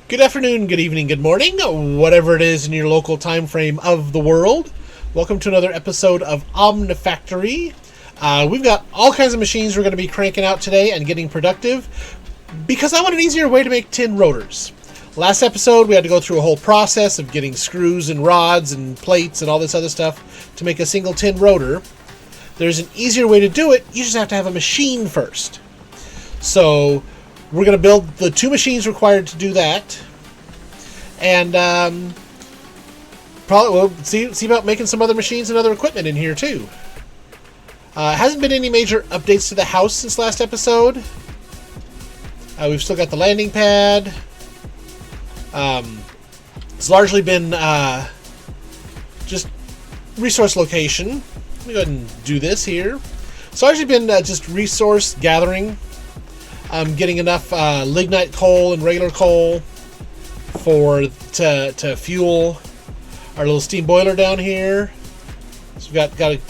Good afternoon, good evening, good morning, whatever it is in your local time frame of the world. Welcome to another episode of Omnifactory. We've got all kinds of machines we're going to be cranking out today and getting productive because I want an easier way to make tin rotors. Last episode, we had to go through a whole process of getting screws and rods and plates and all this other stuff to make a single tin rotor. There's an easier way to do it. You just have to have a machine first. So we're going to build the two machines required to do that. And probably we'll see about making some other machines and other equipment in here too. Hasn't been any major updates to the house since last episode. We've still got the landing pad. It's largely been just resource location. Let me go ahead and do this here. It's largely been just resource gathering. Getting enough lignite coal and regular coal to fuel our little steam boiler down here. So we've got a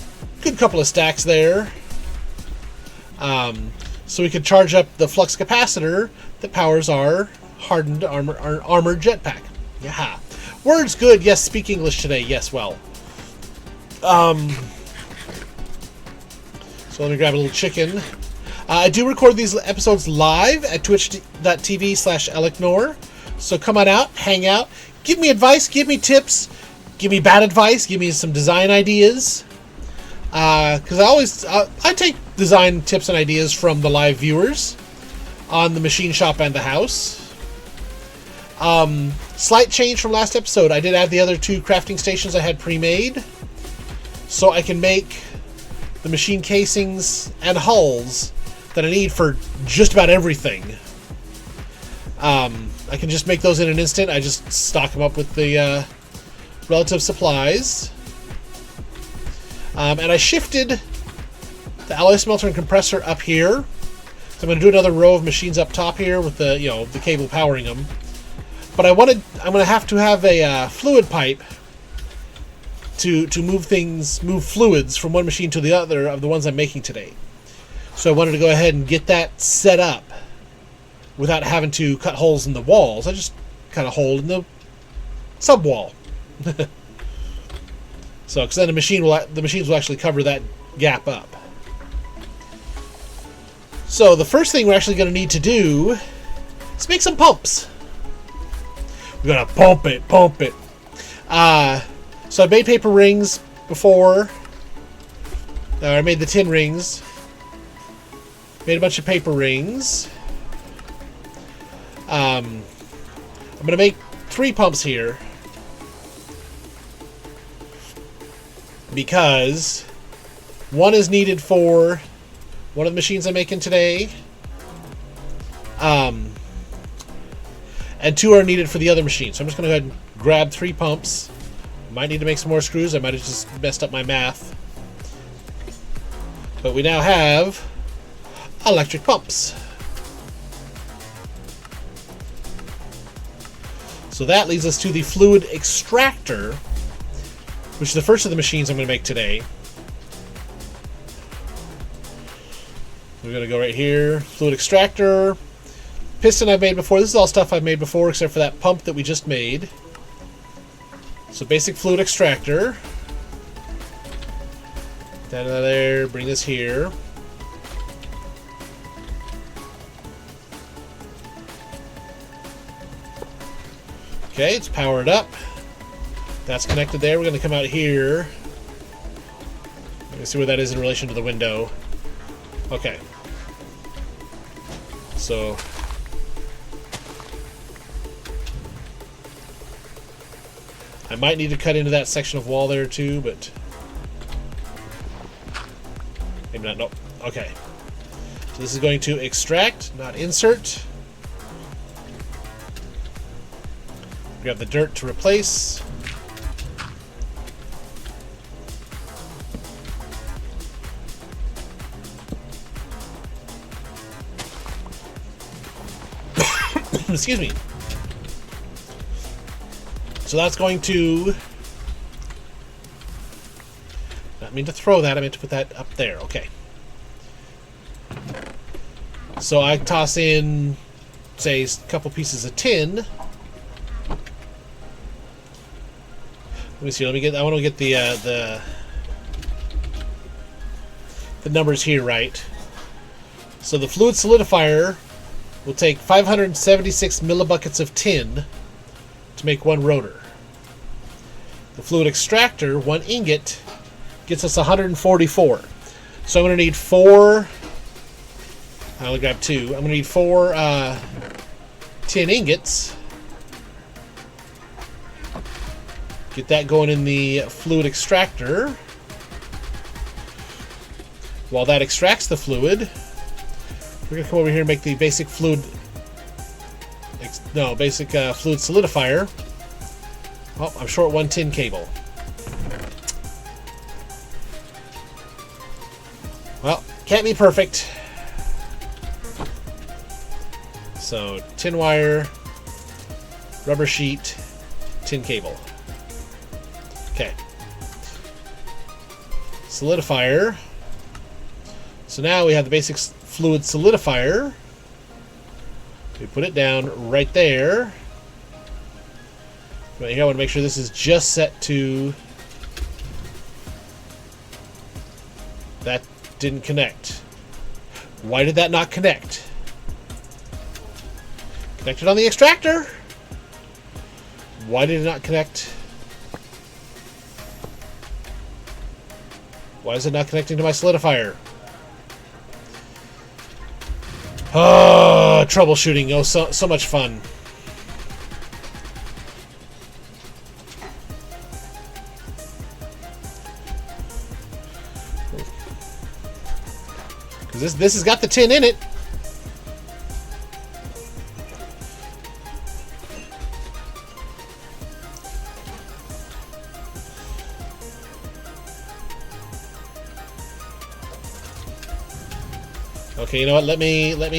good couple of stacks there. So we could charge up the flux capacitor that powers our hardened armored jetpack. Yeah, words good. Yes, speak English today. Yes, well. So let me grab a little chicken. I do record these episodes live at twitch.tv/Elecnor. So come on out, hang out, give me advice, give me tips, give me bad advice, give me some design ideas. Because I take design tips and ideas from the live viewers on the machine shop and the house. Slight change from last episode. I did add the other two crafting stations I had pre-made, so I can make the machine casings and hulls that I need for just about everything. I can just make those in an instant. I just stock them up with the relative supplies. And I shifted the alloy smelter and compressor up here. So I'm going to do another row of machines up top here with the the cable powering them. But I'm going to have a fluid pipe to move fluids from one machine to the other of the ones I'm making today. So I wanted to go ahead and get that set up without having to cut holes in the walls. I just cut a hole in the subwall. So, because then the machines will actually cover that gap up. So the first thing we're actually going to need to do is make some pumps. We're going to pump it. So I made paper rings before. I made the tin rings. Made a bunch of paper rings. I'm going to make 3 pumps here. Because one is needed for one of the machines I'm making today. And 2 are needed for the other machine. So I'm just going to go ahead and grab 3 pumps. Might need to make some more screws. I might have just messed up my math. But we now have electric pumps. So that leads us to the fluid extractor, which is the first of the machines I'm going to make today. We're going to go right here. Fluid extractor. Piston I've made before. This is all stuff I've made before except for that pump that we just made. So basic fluid extractor. Down to there. Bring this here. Okay, it's powered up. That's connected there. We're going to come out here. Let me see where that is in relation to the window. Okay. So I might need to cut into that section of wall there too, but maybe not. Nope. Okay. So this is going to extract, not insert. Grab the dirt to replace. Excuse me. So that's going to... Not mean to throw that, I meant to put that up there. Okay. So I toss in, say, a couple pieces of tin. Let me see. I want to get the numbers here right. So the fluid solidifier will take 576 millibuckets of tin to make one rotor. The fluid extractor, one ingot, gets us 144. So I'm going to need 4. I only grabbed 2. I'm going to need 4 tin ingots. Get that going in the fluid extractor. While that extracts the fluid, we're going to come over here and make the basic fluid solidifier. Oh, I'm short 1 tin cable. Well, can't be perfect. So, tin wire, rubber sheet, tin cable. Okay. Solidifier. So now we have the basic fluid solidifier. We put it down right there. Right here, I want to make sure this is just set to... That didn't connect. Why did that not connect? Connected on the extractor. Why did it not connect? Why is it not connecting to my solidifier? Oh, troubleshooting. Oh, so much fun. Because this has got the tin in it. Okay, you know what? Let me. We're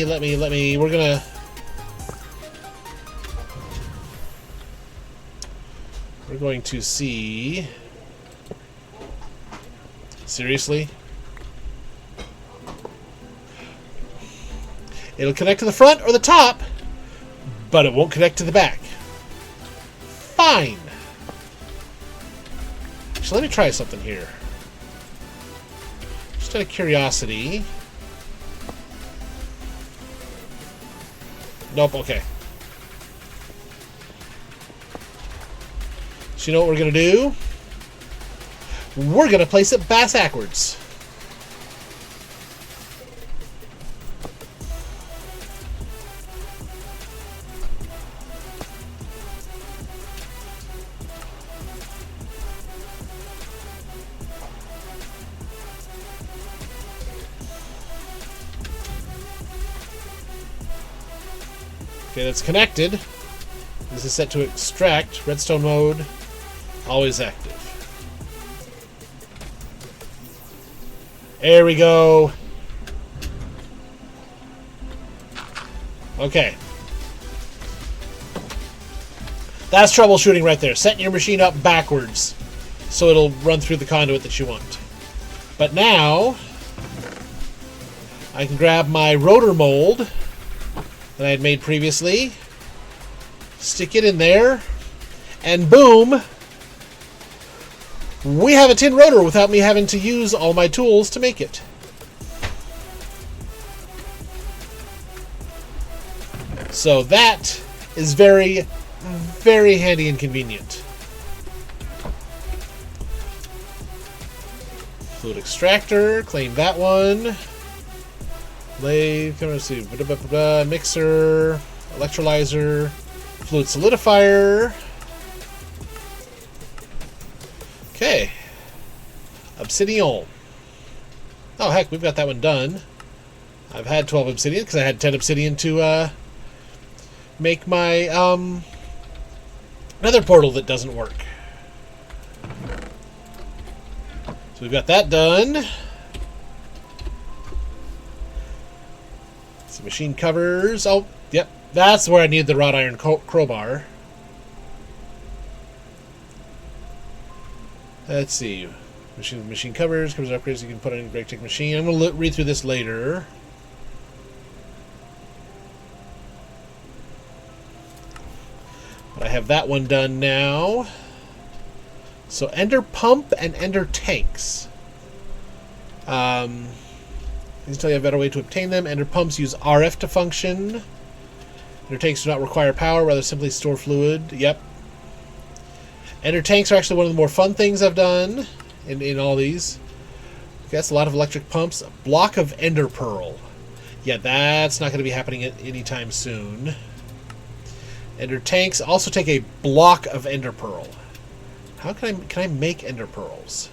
going to see. Seriously? It'll connect to the front or the top, but it won't connect to the back. Fine. Actually, let me try something here. Just out of curiosity. Nope, okay. So you know what we're going to do? We're going to place it backwards. Okay, that's connected. This is set to extract. Redstone mode. Always active. There we go. Okay. That's troubleshooting right there. Setting your machine up backwards so it'll run through the conduit that you want. But now I can grab my rotor mold that I had made previously, stick it in there, and boom, we have a tin rotor without me having to use all my tools to make it. So that is very, very handy and convenient. Fluid extractor, claim that one. Lathe, let's see, mixer, electrolyzer, fluid solidifier. Okay. Obsidian. Oh, heck, we've got that one done. I've had 12 obsidian because I had 10 obsidian to make my nether portal that doesn't work. So we've got that done. Some machine covers. Oh, yep. That's where I need the wrought iron crowbar. Let's see. Machine covers upgrades you can put on any break-tick machine. I'm going to read through this later. But I have that one done now. So ender pump and ender tanks. Please tell you a better way to obtain them. Ender pumps use RF to function. Ender tanks do not require power, rather simply store fluid. Yep. Ender tanks are actually one of the more fun things I've done in all these. Okay, that's a lot of electric pumps. A block of ender pearl. Yeah, that's not going to be happening anytime soon. Ender tanks also take a block of ender pearl. How can I make ender pearls?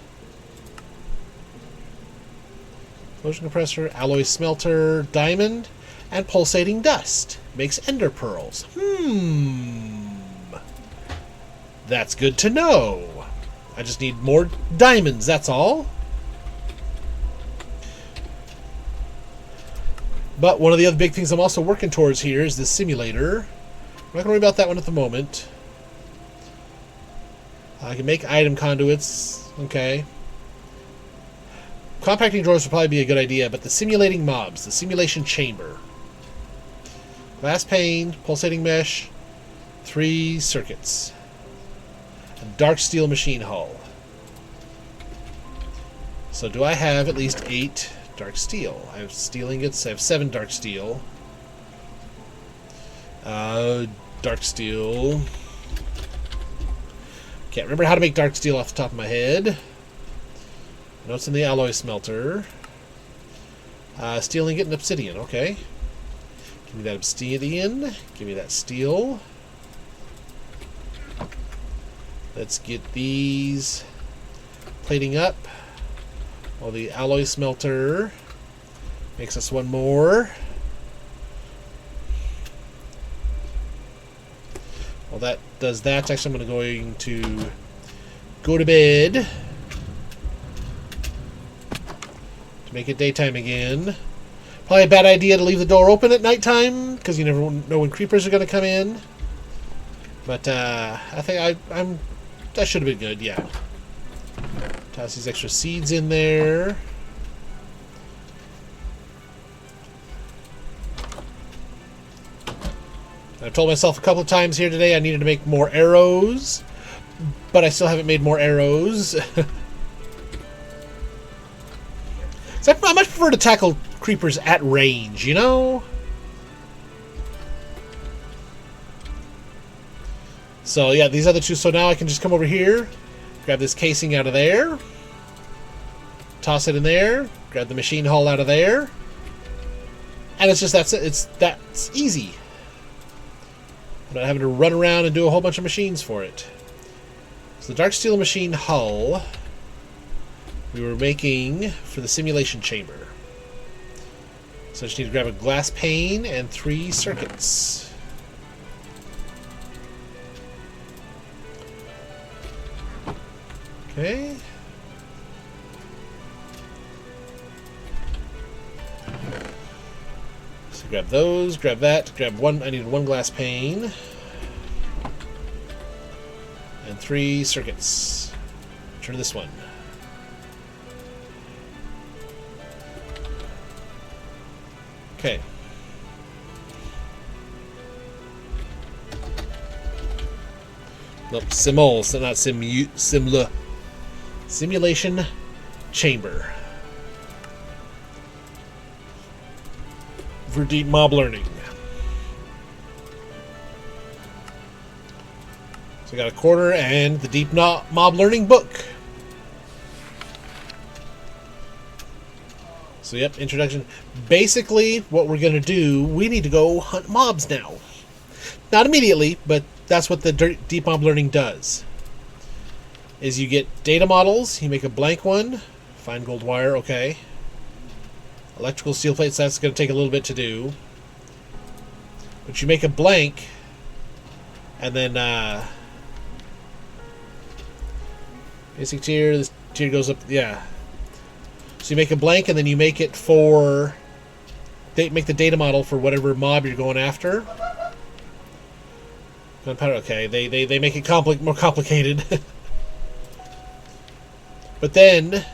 Explosion compressor, alloy smelter, diamond, and pulsating dust makes ender pearls. That's good to know. I just need more diamonds, that's all. But one of the other big things I'm also working towards here is this simulator. I'm not going to worry about that one at the moment. I can make item conduits. Okay. Compacting drawers would probably be a good idea, but the simulating mobs, the simulation chamber. Glass pane, pulsating mesh, 3 circuits. A dark steel machine hull. So do I have at least 8 dark steel? I have steel ingots. I have 7 dark steel. Dark steel. Can't remember how to make dark steel off the top of my head. I know it's in the alloy smelter. Steel ingot and obsidian. Okay. Give me that obsidian. Give me that steel. Let's get these plating up. While the alloy smelter makes us one more. Well, that does that. Actually, I'm going to go to bed to make it daytime again. Probably a bad idea to leave the door open at nighttime because you never know when creepers are going to come in. But I think that should have been good. Yeah. Toss these extra seeds in there. I've told myself a couple of times here today I needed to make more arrows, but I still haven't made more arrows. So I much prefer to tackle creepers at range, you know? So yeah, these other two. So now I can just come over here, grab this casing out of there, toss it in there, grab the machine hull out of there, and it's just that's easy. I'm not having to run around and do a whole bunch of machines for it. So the dark steel machine hull we were making for the simulation chamber. So I just need to grab a glass pane and 3 circuits. Okay. So grab those, grab that, grab one. I need 1 glass pane and 3 circuits. Turn this one. Okay. Nope, simul, so not simula. Simulation chamber. For deep mob learning. So I got a quarter and the deep mob learning book. So yep, introduction. Basically, what we're going to do, we need to go hunt mobs now. Not immediately, but that's what the deep mob learning does. Is you get data models, you make a blank one, fine gold wire, okay. Electrical steel plates, that's going to take a little bit to do. But you make a blank, and then basic tier, this tier goes up, yeah. So you make a blank, and then you make it for, make the data model for whatever mob you're going after. Gunpowder, okay, they make it more complicated. But then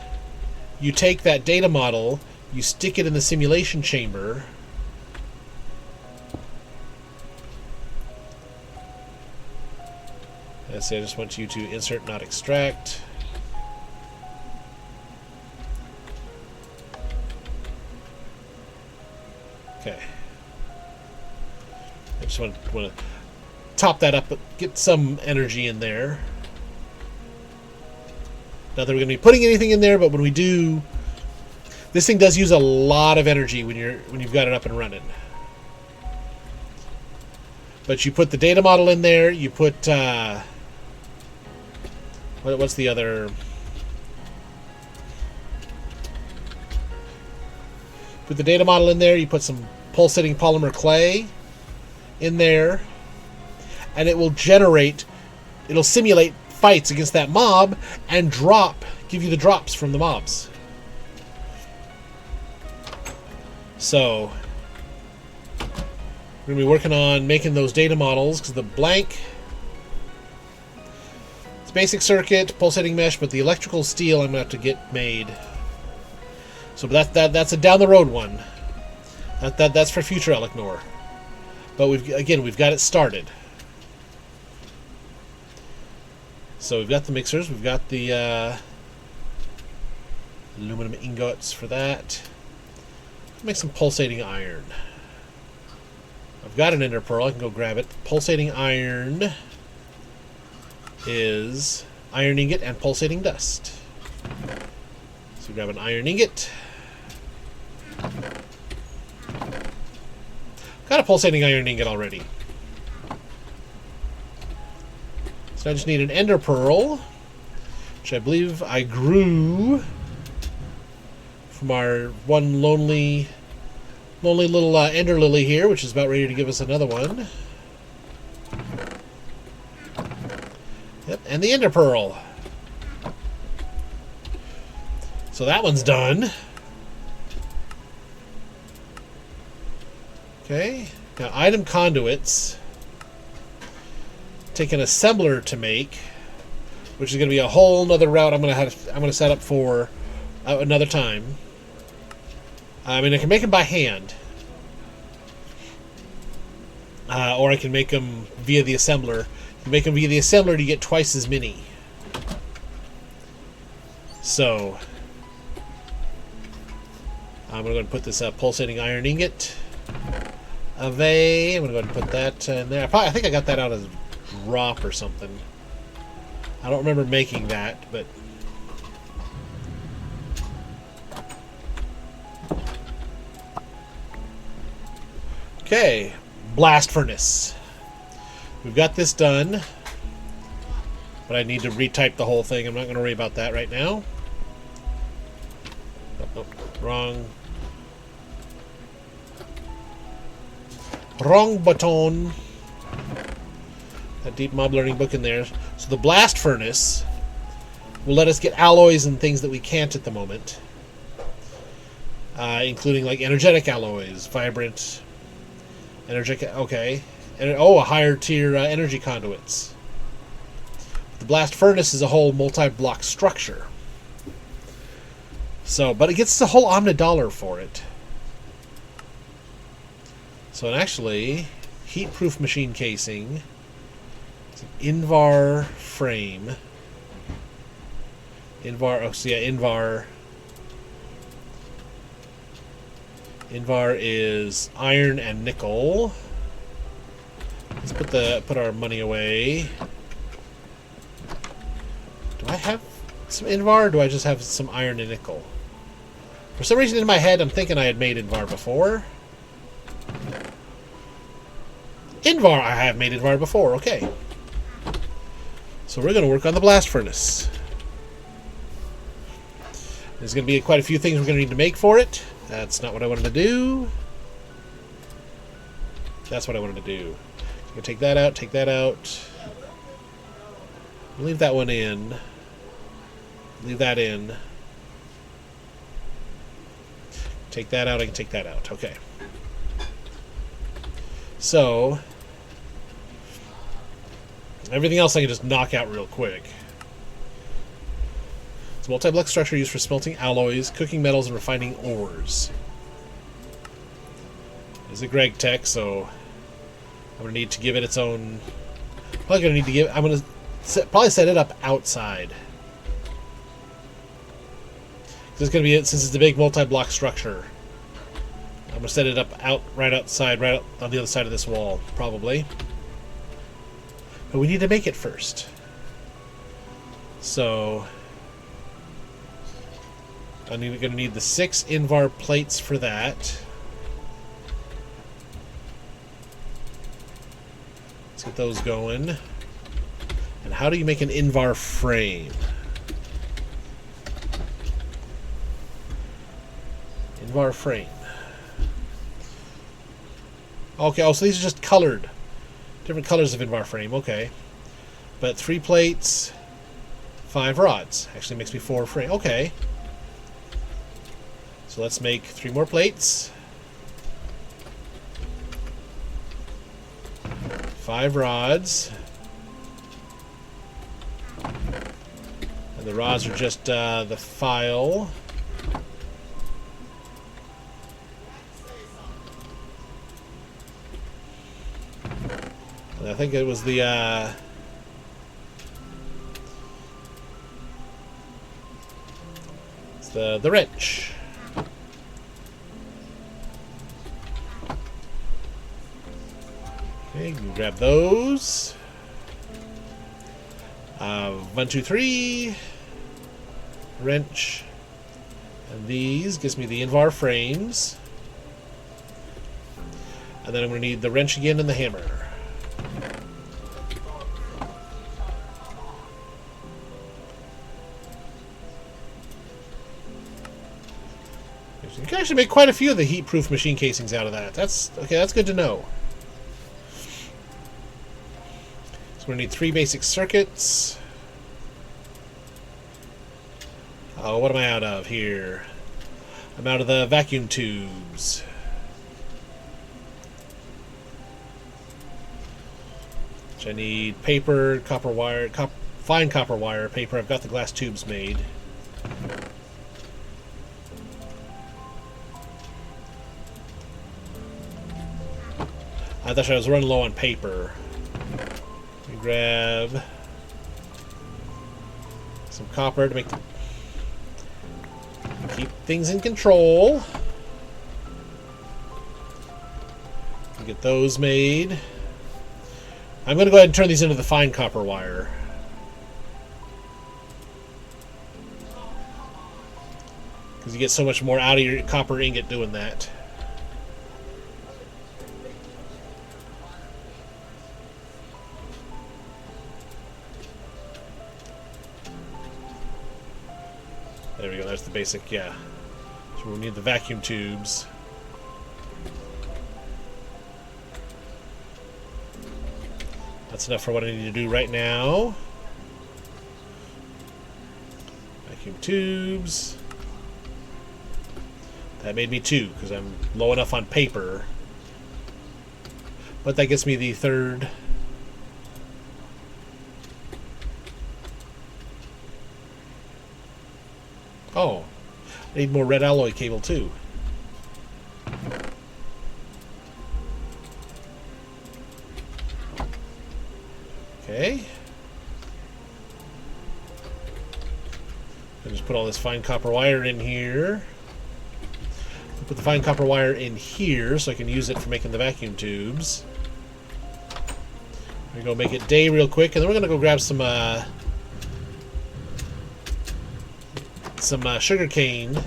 you take that data model, you stick it in the simulation chamber, Let's say I just want you to insert, not extract. Okay. I just want to top that up, but get some energy in there. Not that we're going to be putting anything in there, but when we do, this thing does use a lot of energy when you've got it up and running. But you put the data model in there. You put what's the other? Put the data model in there. You put some pulsating polymer clay in there, and it will generate. It'll simulate fights against that mob and give you the drops from the mobs. So we're going to be working on making those data models, because the blank, it's basic circuit, pulsating mesh, but the electrical steel I'm going to have to get made. So that's a down the road one. That's for future Elknor. But we've got it started. So we've got the mixers, we've got the aluminum ingots for that. Make some pulsating iron. I've got an ender pearl, I can go grab it. Pulsating iron is iron ingot and pulsating dust. So grab an iron ingot. Got a pulsating iron ingot already. So I just need an ender pearl, which I believe I grew from our one lonely little ender lily here, which is about ready to give us another one. Yep, and the ender pearl. So that one's done. Okay, now item conduits. Take an assembler to make, which is going to be a whole nother route I'm going to set up for another time. I mean, I can make them by hand, or I can make them via the assembler. If you make them via the assembler, you get twice as many. So I'm going to go and put this pulsating iron ingot away. I'm going to go ahead and put that in there. I think I got that out as drop or something. I don't remember making that, but okay, blast furnace. We've got this done, but I need to retype the whole thing. I'm not going to worry about that right now. Nope, wrong button. That deep mob learning book in there. So the blast furnace will let us get alloys and things that we can't at the moment, including like energetic alloys, vibrant, energetic. Okay, and a higher tier energy conduits. The blast furnace is a whole multi-block structure. So, but it gets the whole $1 for it. So, and actually, heat-proof machine casing. Invar frame. Invar is iron and nickel. Let's put our money away. Do I have some Invar, or do I just have some iron and nickel? For some reason in my head I'm thinking I had made Invar before. Invar, I have made Invar before, okay. So we're going to work on the blast furnace. There's going to be quite a few things we're going to need to make for it. That's not what I wanted to do. That's what I wanted to do. I'm going to take that out, take that out. Leave that one in. Leave that in. Take that out, I can take that out. Okay. So everything else I can just knock out real quick. It's a multi-block structure used for smelting alloys, cooking metals, and refining ores. It's a Greg Tech, so I'm going to need to give it its own... I'm going to probably set it up outside. This is going to be it since it's a big multi-block structure. I'm going to set it up right outside, right out on the other side of this wall, probably. But we need to make it first. So I'm going to need the 6 Invar plates for that. Let's get those going. And how do you make an Invar frame? Invar frame. Okay, oh, so these are just colored. Different colors of Invar frame, okay. But 3 plates, 5 rods. Actually makes me 4 frame. Okay. So let's make 3 more plates. 5 rods. And the rods are just the file. And I think it was the it's the wrench. Okay, you can grab those. 1, 2, 3. Wrench. And these gives me the Invar frames. And then I'm going to need the wrench again and the hammer. You can actually make quite a few of the heat-proof machine casings out of that. That's okay. That's good to know. So we're going to need 3 basic circuits. Oh, what am I out of here? I'm out of the vacuum tubes. Which I need paper, copper wire, fine copper wire, paper. I've got the glass tubes made. I thought I was running low on paper. Let me grab some copper to keep things in control. Get those made. I'm going to go ahead and turn these into the fine copper wire. Because you get so much more out of your copper ingot doing that. There we go, that's the basic, yeah. So we'll need the vacuum tubes. That's enough for what I need to do right now. Vacuum tubes. That made me 2, because I'm low enough on paper. But that gets me the 3rd. Oh, I need more red alloy cable too. Okay. I'll just put all this fine copper wire in here. I'll put the fine copper wire in here so I can use it for making the vacuum tubes. We're going to go make it day real quick, and then we're going to go grab some sugar cane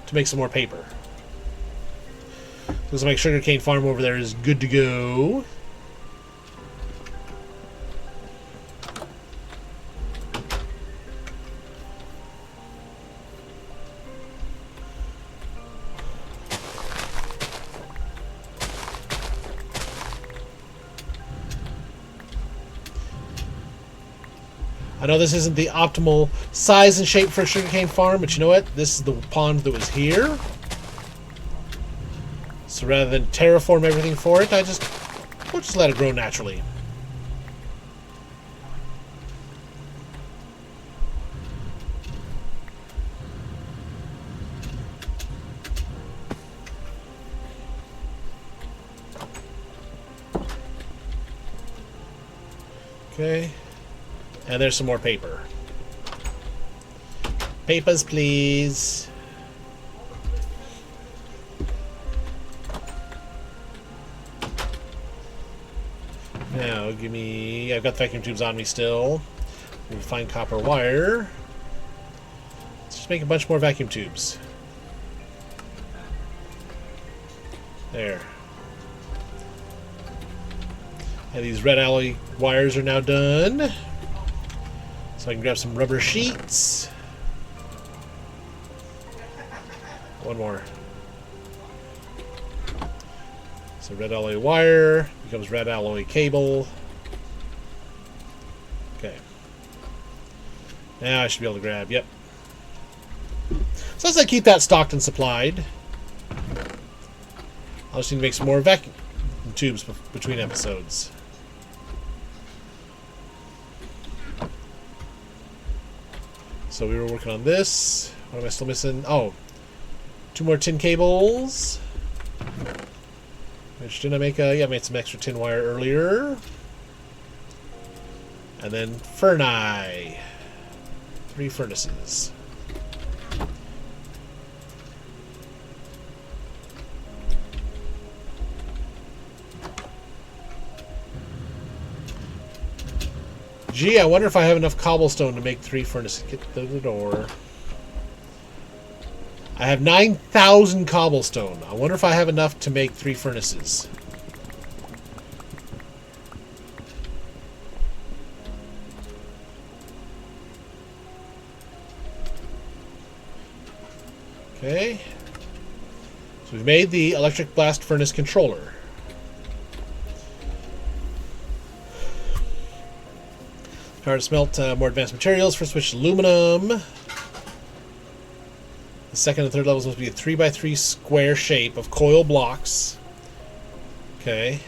to make some more paper. Looks like sugar cane farm over there is good to go. I know this isn't the optimal size and shape for a sugarcane farm, but you know what? This is the pond that was here. So rather than terraform everything for it, we'll just let it grow naturally. Okay. And there's some more paper. Papers, please. Now, give me... I've got the vacuum tubes on me still. We'll find copper wire. Let's just make a bunch more vacuum tubes. There. And these red alloy wires are now done. So I can grab some rubber sheets. One more. So red alloy wire becomes red alloy cable. Okay. Now I should be able to grab, yep. So as I keep that stocked and supplied, I'll just need to make some more vacuum tubes between episodes. So we were working on this. What am I still missing? Oh, 2 more tin cables. Which didn't I make? Yeah, I made some extra tin wire earlier. And then Ferni. 3 furnaces. Gee, I wonder if I have enough cobblestone to make 3 furnaces. Get through the door. I have 9,000 cobblestone. I wonder if I have enough to make 3 furnaces. Okay. So we've made the electric blast furnace controller. Power to smelt more advanced materials. First switch aluminum. The second and third levels must be a 3x3 square shape of coil blocks. Okay.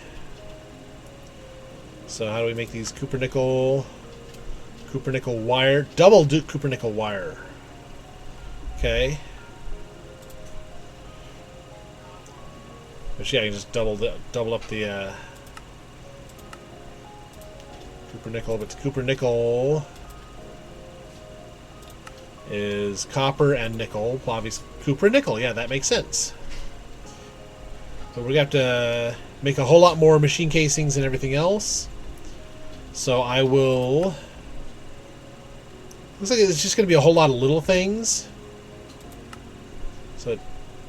So how do we make these copper nickel wire, double copper nickel wire? Okay. But yeah, I can just double up the copper nickel, but the copper nickel is copper and nickel. Well, obviously, copper and nickel. Yeah, that makes sense. So we're going to have to make a whole lot more machine casings and everything else. So I will... Looks like it's just going to be a whole lot of little things. So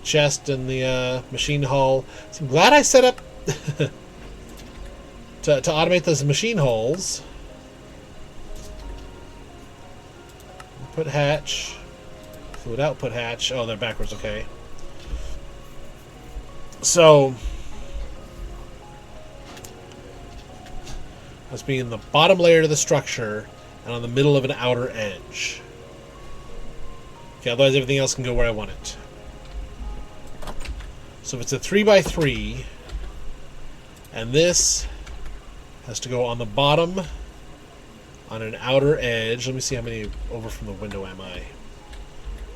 chest and the machine hull. So I'm glad I set up to automate those machine hulls. Input hatch. Fluid output hatch. Oh, they're backwards, okay. So must be in the bottom layer of the structure and on the middle of an outer edge. Okay, otherwise everything else can go where I want it. So if it's a 3x3, and this has to go on the bottom on an outer edge. Let me see how many over from the window am I.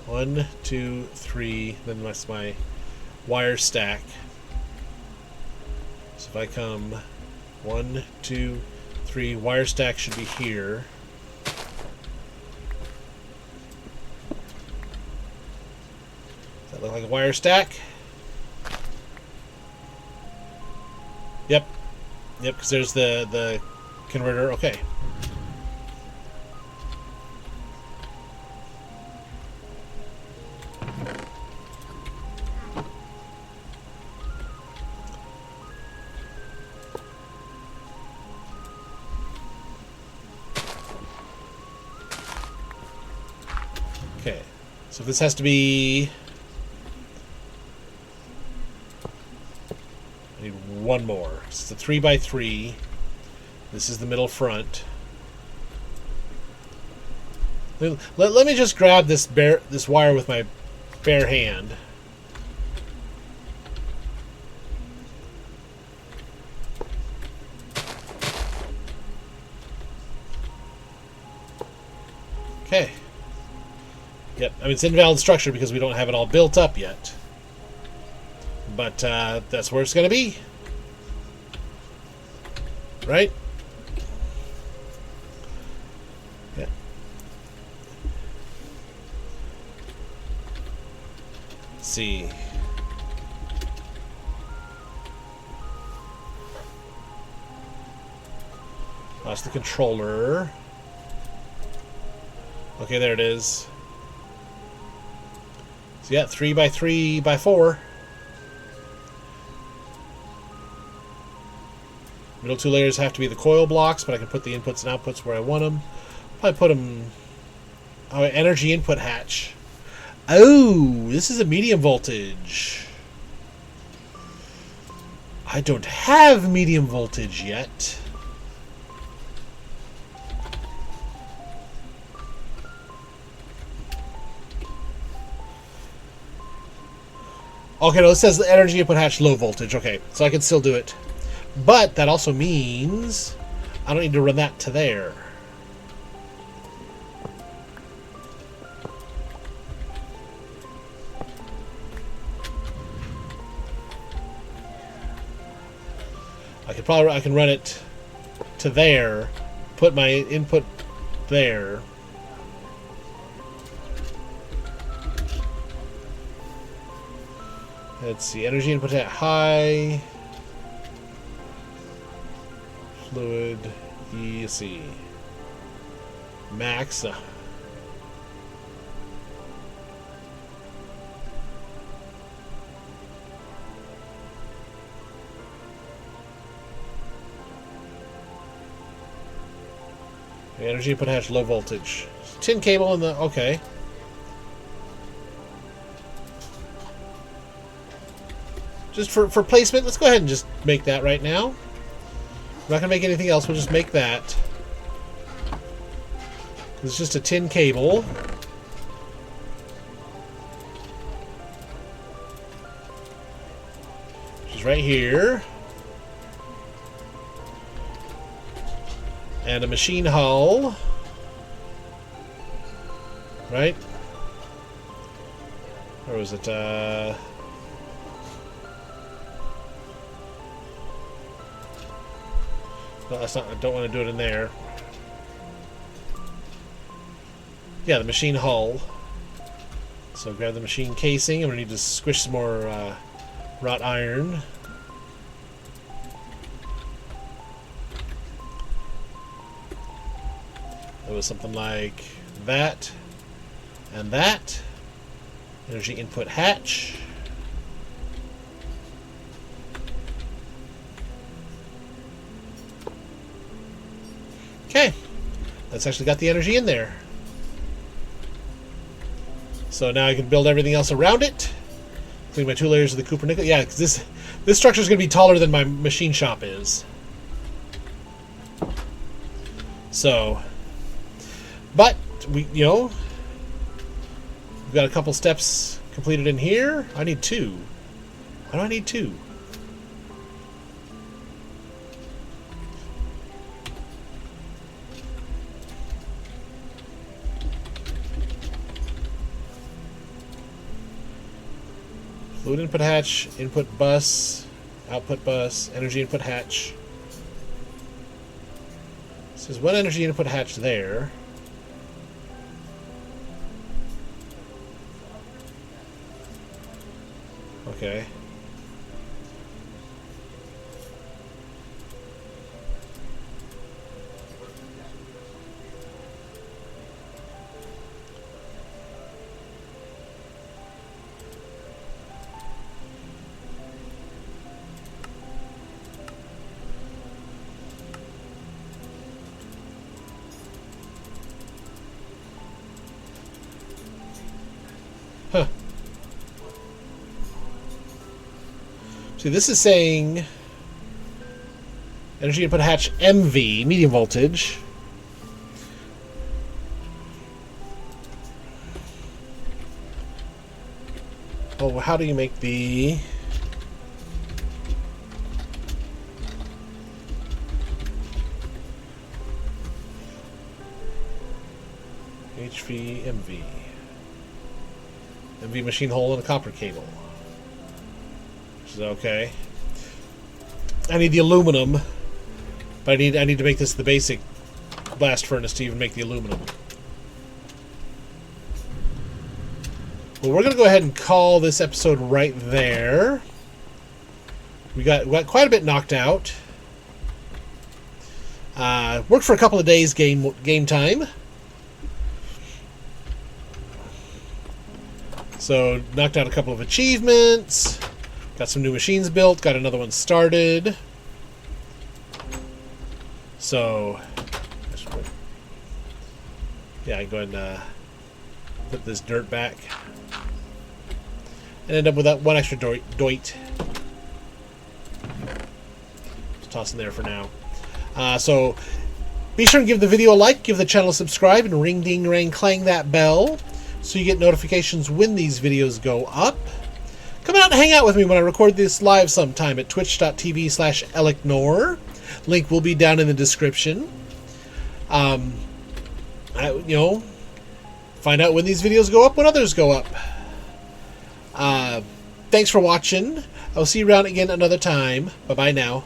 1, 2, 3. Then that's my wire stack. So if I come 1, 2, 3, wire stack should be here. Does that look like a wire stack? Yep. Yep, because there's the converter. Okay. Okay. So this has to be... I need one more. It's a 3x3. This is the middle front. Let me just grab this wire with my bare hand. Okay. Yep. I mean, it's invalid structure because we don't have it all built up yet. But that's where it's going to be. Right? see. That's the controller. Okay, there it is. So yeah, 3x3x4. Middle two layers have to be the coil blocks, but I can put the inputs and outputs where I want them. Probably put them... Oh, energy input hatch. Oh, this is a medium voltage. I don't have medium voltage yet. Okay, no, it says the energy input hatch low voltage. Okay, so I can still do it. But that also means I don't need to run that to there. I can run it to there, put my input there. Let's see, energy input at high, fluid, EC, max. Energy input hatch low voltage. Tin cable in the... Okay. Just for placement, let's go ahead and just make that right now. We're not going to make anything else. We'll just make that. It's just a tin cable. Which is right here. And a machine hull. Right? Or was it, No, that's not... I don't want to do it in there. Yeah, the machine hull. So grab the machine casing. I'm going to need to squish some more wrought iron. It was something like that and that. Energy input hatch. Okay, that's actually got the energy in there. So now I can build everything else around it, including my 2 layers of the copper nickel. Yeah, because this structure is going to be taller than my machine shop is. So, but we've got a couple steps completed in here. I need 2. Why do I need 2? Fluid input hatch, input bus, output bus, energy input hatch. So there's one energy input hatch there. Okay. Huh. See, this is saying energy input hatch MV, medium voltage. Oh, how do you make the... HV, MV. MV machine hole and a copper cable. Which is okay. I need the aluminum, but I need to make this the basic blast furnace to even make the aluminum. Well, we're going to go ahead and call this episode right there. We got quite a bit knocked out. Worked for a couple of days game time. So, knocked out a couple of achievements. Got some new machines built. Got another one started. So, yeah, I go ahead and put this dirt back. And end up with that one extra doit. Just toss in there for now. So, be sure and give the video a like, give the channel a subscribe, and ring ding rang clang that bell so you get notifications when these videos go up. Come out and hang out with me when I record this live sometime at twitch.tv/elicnor. Link will be down in the description. Find out when these videos go up, when others go up. Thanks for watching. I'll see you around again another time. Bye-bye now.